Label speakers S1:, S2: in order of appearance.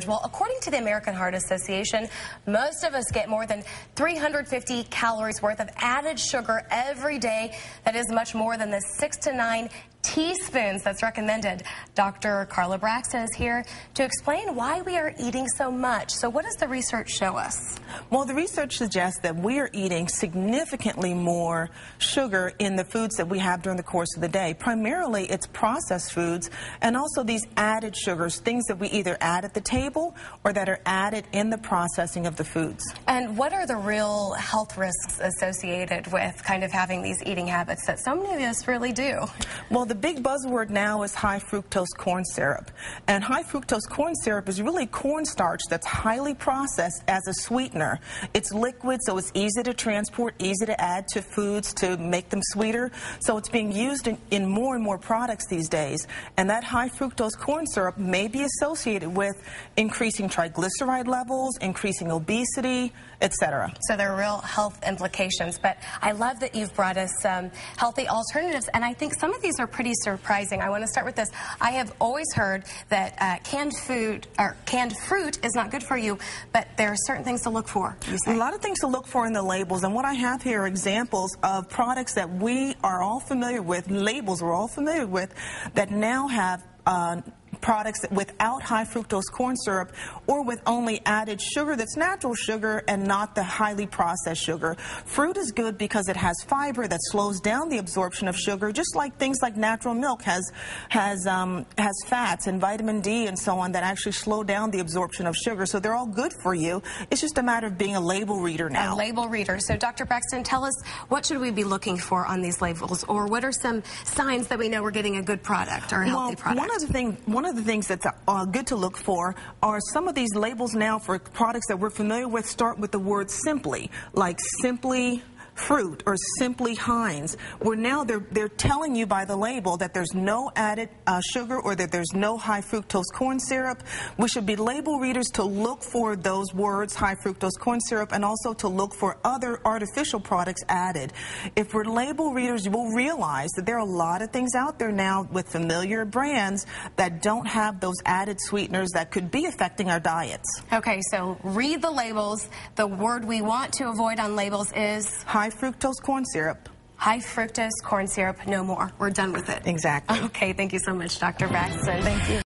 S1: Well, according to the American Heart Association, most of us get more than 350 calories worth of added sugar every day. That is much more than the 6 to 9 teaspoons that's recommended. Dr. Carla Braxton is here to explain why we are eating so much. So what does the research show us?
S2: Well, the research suggests that we are eating significantly more sugar in the foods that we have during the course of the day. Primarily, it's processed foods and also these added sugars, things that we either add at the table or that are added in the processing of the foods.
S1: And what are the real health risks associated with kind of having these eating habits that so many of us really do?
S2: Well, the big buzzword now is high fructose corn syrup. And high fructose corn syrup is really cornstarch that's highly processed as a sweetener. It's liquid, so it's easy to transport, easy to add to foods to make them sweeter. So it's being used in more and more products these days. And that high fructose corn syrup may be associated with increasing triglyceride levels, increasing obesity, etc.
S1: So there are real health implications. But I love that you've brought us some healthy alternatives, and I think some of these are pretty surprising. I want to start with this. I have always heard that canned fruit is not good for you, but there are certain things to look for, you say.
S2: A lot of things to look for in the labels, and what I have here are examples of products that we are all familiar with, labels we're all familiar with, that now have products without high fructose corn syrup or with only added sugar that's natural sugar and not the highly processed sugar. Fruit is good because it has fiber that slows down the absorption of sugar, just like things like natural milk has fats and vitamin D and so on that actually slow down the absorption of sugar. So they're all good for you. It's just a matter of being a label reader now.
S1: A label reader. So Dr. Braxton, tell us, what should we be looking for on these labels, or what are some signs that we know we're getting a good product or a healthy product?
S2: One of the things that's good to look for are some of these labels now for products that we're familiar with start with the word simply, like Simply Fruit or Simply Heinz, where now they're telling you by the label that there's no added sugar or that there's no high fructose corn syrup. We should be label readers to look for those words, high fructose corn syrup, and also to look for other artificial products added. If we're label readers, you will realize that there are a lot of things out there now with familiar brands that don't have those added sweeteners that could be affecting our diets.
S1: Okay, so read the labels. The word we want to avoid on labels is
S2: high fructose corn syrup.
S1: High fructose corn syrup, no more. We're done with it.
S2: Exactly.
S1: Okay, thank you so much, Dr. Braxton.
S2: Thank you.